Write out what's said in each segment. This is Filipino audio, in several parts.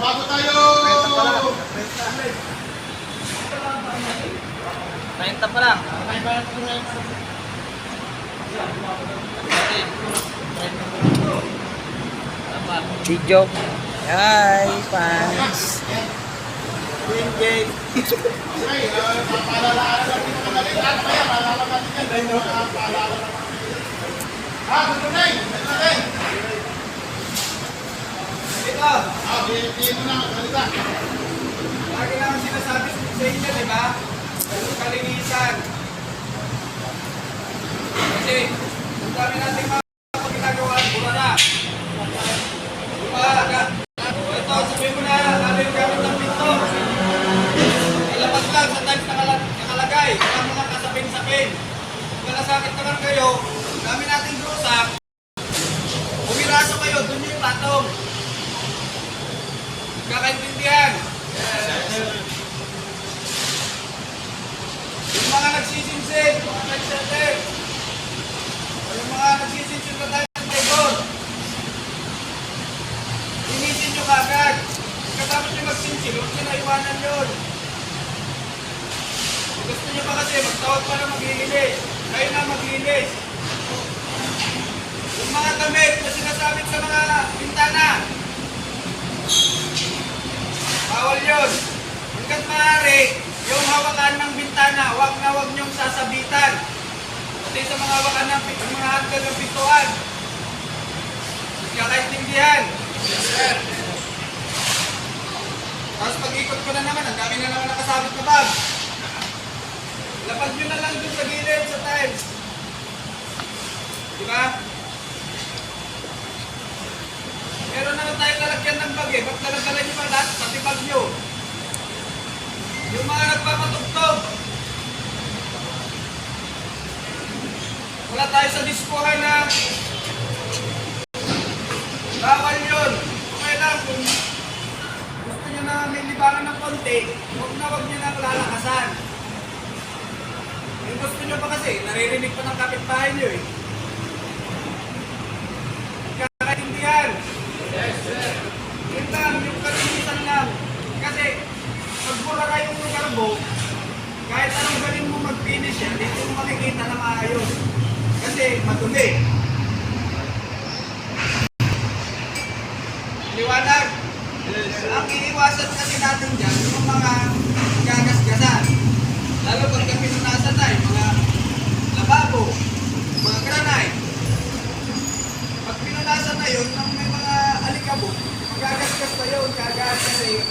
Bago tayo! 30 pa lang. Video. Hi, fans. Okay, papaalala lang dito magaling. Ano kaya? Paalala natin yan. Paalala lang. Gusto na eh. Ito, Dito na. Salita. lagi naman sinasabi sa inyo, di ba? Kalinisan. Kasi, ang dami natin mga ginagawa, pura na. Ito, sabihin mo na, lalo yung gamit ng pinto. Ilabas lang, sa times nakalagay. Wala mo lang kasapin-sapin. Kung nalasakit naman kayo, dami nating grusak. Umiraso kayo, dun yung patong. Kakaintindihan. Yung mga nagsisinsin, mga nagsisinsin. Yung mga nagsisinsin na tayo ng table. Linisin nyo kagad. Kasama nyo magsinsin, huwag nyo na iwanan yun. Kung gusto nyo pa kasi, magtawag pa na maglilinis. Kayo na maglinis. Yung mga damit na sinasabit sa mga bintana, bawal yun. Hanggat maaari, yung hawakan ng bintana, huwag nyong sasabitan. Pati sa mga hawakan ng mga hanggang ng pintuan. Kakaintindihan. Yes, sir. Tapos pag-ikot ko na naman, ang dami na naman nakasabit na bag. Lapag nyo na lang dun sa gilid, sa tiles. Diba? Meron naman tayong lalagyan ng bag eh. Ba't lalagyan nyo pa lahat? Pati bag nyo. Yung mga nagpapatugtog. Wala tayo sa diskuhan na bawal yun. Okay lang, kung gusto nyo na may libangan ng konti, huwag nyo na lalakasan. Yung gusto nyo pa kasi, naririnig pa ng kapitbahay nyo eh. Kakaintindihan. Yes, sir. Yun lang, yung kalinisan lang. Kasi, pag bulara yung lugar mo, kahit anong galing mo mag-finish yan, hindi mo makikita na maayos. Kasi, madumi. Liwanag. Yes, ang iiwasan kasi natin dyan, yung mga gagasgasan. Lalo pagka pinunasan na, yung mga lababo, mga granite. Pag pinunasan na yun, nang may mga alikabok, magagasgas na yun, kagas kasi.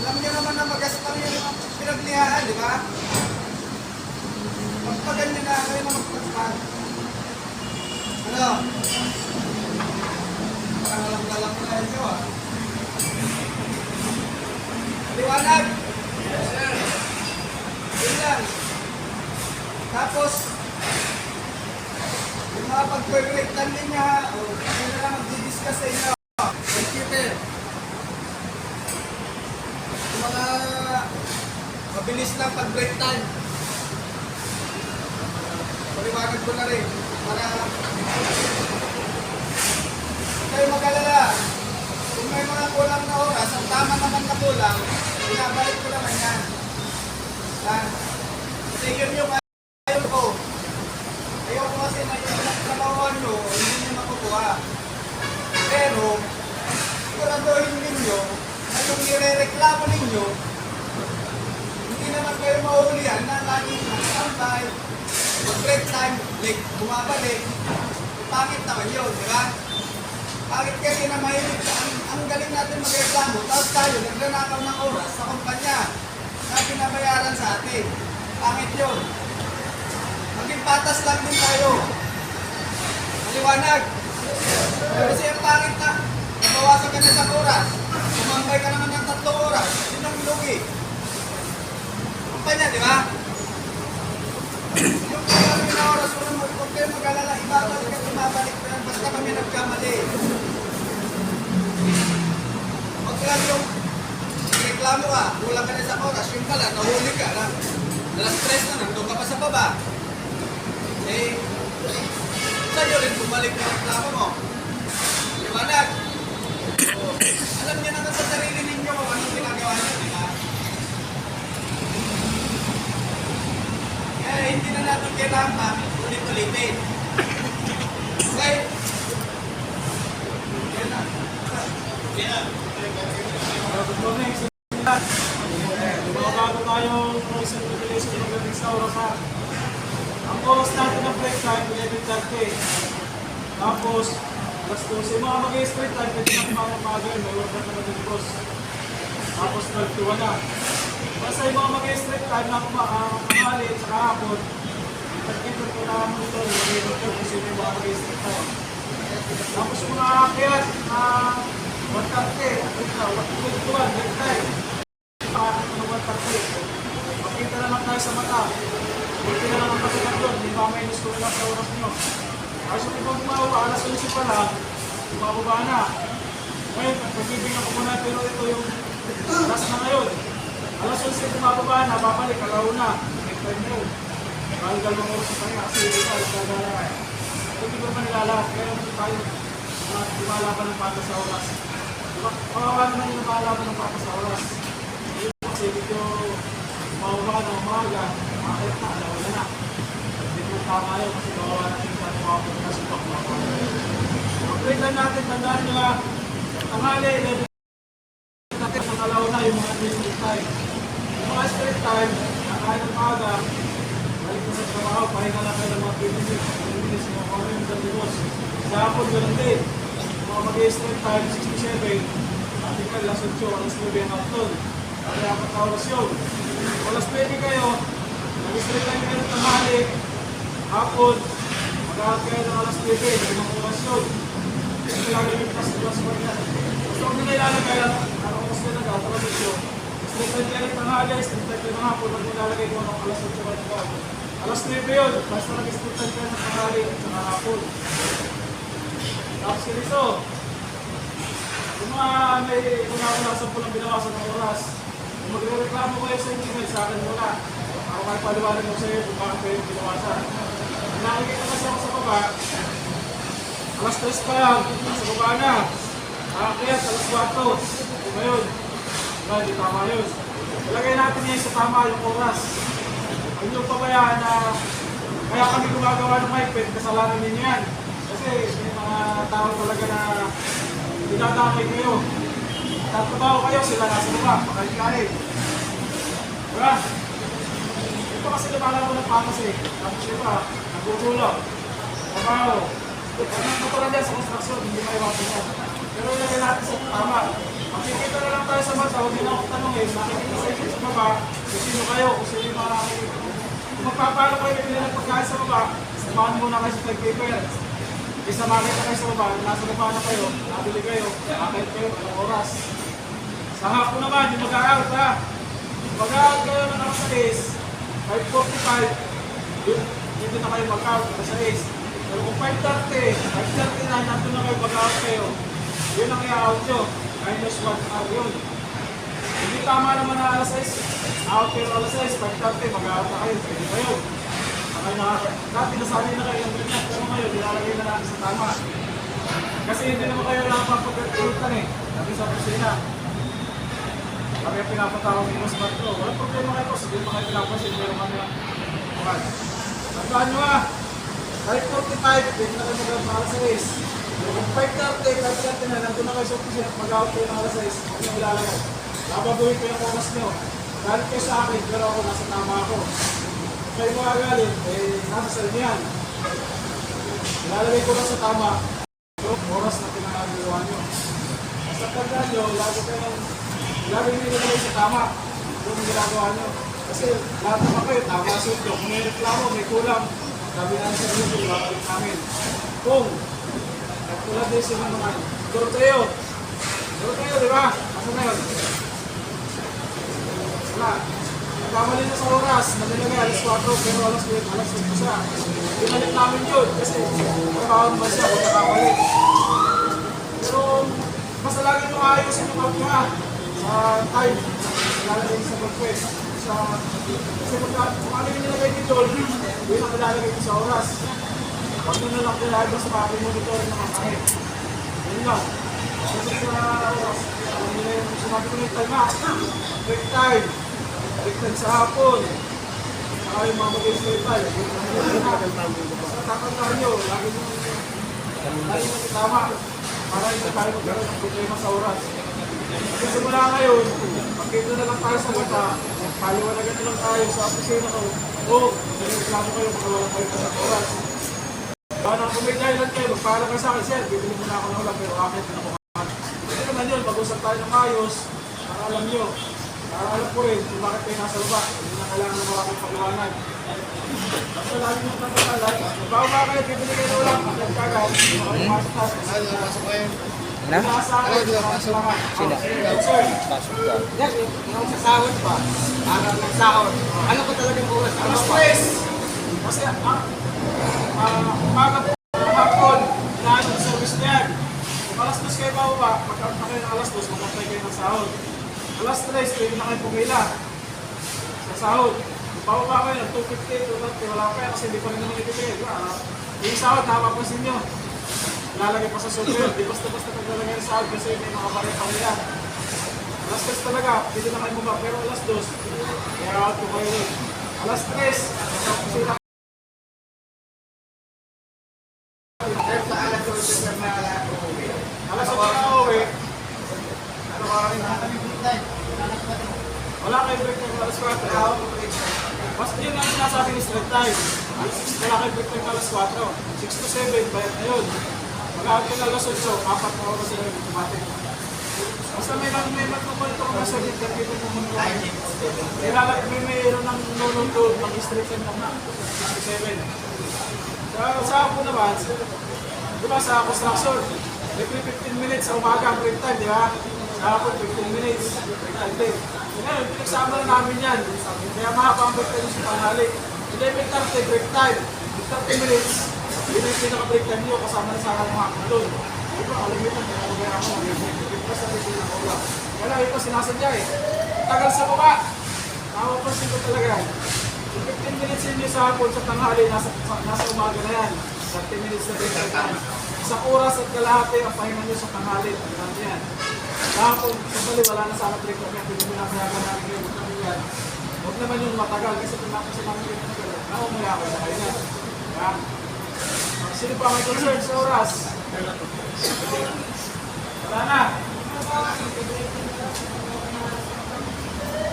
Alam niyo naman na magaspang yung pinaglihaan, di ba? Pagpagan niyo na, kayo na magpagpag. Ano? Parang alam ko na ito ah. Liwanag? Yes, sir. Yun lang. Tapos, yung mga pag-perfectan niya, o yun na lang mag-discuss sa inyo. Computer. Yung mga mabilis lang pag-break time. Paliwanag ko na rin. Para kayo mag-alala. Kung may mga kulang na oras, ang tama naman na kulang, pinabalik ko naman yan. Kasi yun yung ayaw ko. Ayaw ko kasi na yung trabahoan nyo, hindi nyo makukuha. Pero, siguraduhin ninyo na yung nire-reklamo ninyo, hindi naman kayo mahulihan na laging nakasambay, mag-break time, like, bumabalik. Pangit naman yun, di ba? Pangit kasi na mahilig ang galing natin mag-reklamo, tapos tayo naglanakaw ng oras sa kumpanya na pinabayaran sa atin. Pangit yun. Maging patas lang din tayo. Maliwanag. Kasi ang pangit na, nabawasan ka na sa oras, umambay ka naman ng 3 oras, yun ang lugi. Kumpanya, di ba? Yung kami na oras, huwag kayo mag-alala, ibabalik at umabalik pa yan, basta kami nagkamali. Huwag lang yung reklamo ka, kulang ka na sa oras, yung pala, nahuli ka lang. Alas 3 na, nandun ka pa sa baba. Eh, sa'yo rin bumalik na reklamo mo. Di ba alam niyo naman sa sarili ninyo kung anong ginagawa niyo, di ba? Kaya hindi na natin kailangan ulit-ulitin. Okay? Yan na. Good morning sa lahat. Bago tayong isang regulation ng gabi sa oras ha. Ang oras natin ng break time, 11:30. Tapos, alas 12. Mga mag-straight time, pwede na kumamagal. May order na natin boss. Tapos, 12 na. Basta yung mga mag-straight time na kumamali at saka hapon, pagkipon ko na monitor, may order kasi yung mga mag-straight time. Tapos, yung mga akyat na 1:30, break time. Makita na lang tayo sa mata. Buti na lang ang pagkakat doon. Hindi ba may gusto lang sa oras nyo. Ay, so kung bumawa, alas 11 pa lang, bumababa na. Ngayon, pagbibigyan ko muna, pero ito yung last na ngayon. Alas 11 bumababa na, babalik, alauna. Next time nyo. Bahal dalawang oras pa niya, kasi ito alas na gala. Hindi ko pa nilalakad, kaya naman tayo lumalaban ng pata sa oras. Kawawa naman yung lumalaban ng pata sa oras. Kasi dito, maumaga ng umaga, makakit na, alawa na. Hindi mo tama yun kasi kawawa natin sa mga pagkasupak na ako. Upgrade lang natin, tandaan nyo nga, tanghali, 11 natin sa alawa na yung mga straight time. Yung mga straight time, nakain ng umaga, balik na sa trabaho, pahinga lang kayo ng mga 20 minutes, mga kawin ng divorce. Sa hapon, ganun din. Yung mga mag-straight time, 67, article, alas 8, alas 9 ang hapon. Kaya apat na oras yun. Alas 20 kayo, nag-straight time kayo ng tanghali, hapon, mag-ahat kayo ng alas 9, limang oras yun. Kasi lagi yung plus pa yan. Gusto ko nila ilalagay ang oras na nag-atrabit yun. Straight time kayo ng tanghali, straight time kayo ng hapon, mag-ilalagay ko ng alas 8 kayo ng alas 9 yun, basta nag-straight time kayo ng tanghali at saka hapon. Tapos ganito, yung mga may unang-unasan po ng binawasan ng oras, kung magre-reklamo kayo sa email, sa akin muna. Ako kayo paliwanag mo sa iyo kung bakit kayo binawasan. Nakikita kasi ako sa baba, alas 3 pa lang, nasa baba na. Kaya alas 4, kung ngayon, hindi tama yun. Ilagay natin yan sa tama yung oras. Huwag niyong pabayaan na kaya kami gumagawa ng mic, kasalanan ninyo yan. Kasi may mga tao talaga na dinadamay kayo. Tatrabaho kayo, sila nasa baba, makalit-kalit. Diba? Ito kasi lumalaman ng patas eh. Tapos iba, nagugulong. Trabaho. Pag nagpatulan dyan sa construction, hindi kayo mapunyan. Pero ilagay natin sa tama. Makikita na lang tayo sa mata, huwag din ako tanongin. Nakikita sa inyo sa baba, kung sino kayo, kung sino yung mga nakikita. Kung magpapalo kayo na pinila ng pagkain sa baba, samahan muna kayo sa tag-paper. Isa makita kayo sa baba, nasa baba na kayo, nabili kayo, nakakait kayo, anong oras. Sa hapon naman, yung mag-out ha. Mag-out kayo ng alas 6, 5:45, dito na kayo mag-out, alas 6. Pero kung 5:30, 5:30 na, nandun na kayo mag-out kayo, yun ang i-out nyo, minus 1 hour yun. Hindi tama naman na alas 6, out kayo alas 6, 5:30, mag-out na kayo, pwede kayo. Dati nasabi na kayo yung ganyan, pero ngayon, nilalagay na natin sa tama. Kasi hindi naman kayo lang papagkakulutan eh, sabi sa kusina. Kami ang pinapatawag nyo sa batro. Walang problema kayo, sige pa kayo pinapasin, meron kami ang bukas. Tandaan nyo ha, 5:45, pwede na kayo mag-out alas 6. Kung 5:30, 5:30 na, nandun na kayo sa kusina, mag-out kayo ng alas 6, ano yung ilalagay? Babaguhin ko yung oras nyo. Galit kayo sa akin, pero ako nasa tama ako. Kayo mga galit, nasa sa inyo yan. Ilalagay ko lang sa tama, oras na pinagagawa nyo. Sa tandaan nyo, lagi nyo ilalagay sa tama kung ginagawa nyo. Kasi lahat naman kayo, tama sa inyo. Kung may reklamo, may kulang, sabi natin sa inyo, ibabalik namin. Kung, tulad din sila naman, Doroteo, di ba? Asa na yun? Wala. Nagkamali na sa oras, nalilagay alas 4, pero alas 8, alas 8 siya. Pinalit namin yun, kasi trabaho naman siya kung nagkamali. Pero, basta lagi nyo ayusin yung mga sa time, nilalagay sa request. Kasi kung ano yung nilagay dito, yun ang nilalagay sa oras. Huwag nyo na lang nilalagay sa aking monitor ng mga kahit. Yun lang. Kasi sinabi ko na yung time na. Break time. Break time sa hapon. Saka yung mga mag-explain tayo. Basta tatandaan nyo, lagi nyo tama. Para hindi tayo magkaroon ng problema sa oras. Kasi simula ngayon, pagkita na lang tayo sa mata, paliwanagan na lang tayo sa opisina ko. O, reklamo kayo, magkawalan kayo sa oras. Parang kung may dahilan kayo, magpaalam kayo sa akin, sir, bibili mo na ako ng ulam, pero akin na ako. Hindi naman yun, mag-usap tayo ng ayos, para alam nyo. Para alam ko rin kung bakit kayo nasa baba. Hindi na kailangan ng maraming paglawanan. Basta lagi nyo tatatalan. Bago ba kayo, bibili kayo ng ulam, akin kagad. Makapasok tayo. Na? Sila. Sir, Pasok ka. Yung sa sahod pa, araw ng sahod. Ano ko talagang oras? alas 3. Kasi, umaga po, hapon, inaano ng service niyan. Kung alas 2 kayo bababa, magkaroon na kayo ng alas 2, magkantay kayo ng sahod. Alas 3, pwede na kayo pumila sa sahod. Kung bababa kayo ng 250, 230, wala pa yan kasi hindi pa rin naman ibigay. Yung sahod, napapansin nyo. Lalagay pa sa super, di basta-basta paglalagay ng sahod kasi may mga pare-pareha. Alas 3 talaga, pwede na kayo bumaba, pero alas 2, kaya out ko kayo rin. Alas 3, sila alas 8 na uwi. Ano ka rin wala kayo break time alas 4. Mas yun ang sinasabi ni straight time. Wala kayo break time alas 4. 6 to 7, bayad na yun. Mag-out ka na alas 8, 4 na oras sila yung automatic. Basta may magkukwento ko na sa dito, dito po muna ko. May mayroon ng nunod ng straight time na 6 to 7. Sa ako naman, di ba sa construction, every 15 minutes sa umaga ang break time, di ba? Sa hapon, 15 minutes, break time din. Ngayon, pinagsama na namin yan. Kaya mahaba ang break time sa panghali. 11:30 break time, 30 minutes, yun yung pinaka-break time nyo, kasama na sa mga doon. Di ba, kalimitan, kaya magaya ako, mag-breakfast sa break ng ulam. Kaya lang, ito sinasadya eh. Tagal sa baba, nakapansin ko talaga. 15 minutes yun sa hapon, sa tanghali, nasa umaga na yan. 30 minutes na break time. Isang oras at kalahati ang pahinga nyo sa tanghali. Pagkakanta yan. Kahapon, kasali wala na sana break time. Hindi mo na kayagan namin kayo. Yan. Huwag naman yung matagal kasi kung napasin namin kayo matagal. Nakumaya ako na kayo na. Kaya, sino pa may concern sa oras? Wala na.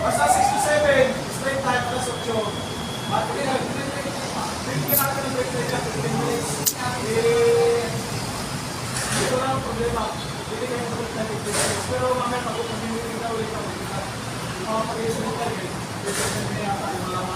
Basta 6 to 7, straight time plus 8. Bigyan natin ng break time 15 minutes. Ito lang ang problema. Hindi kayo ng break time 15 minutes. Pero mamaya pag-upagin na ulit ako. Yung mga pag-iisip tayo, break time na yata yung mga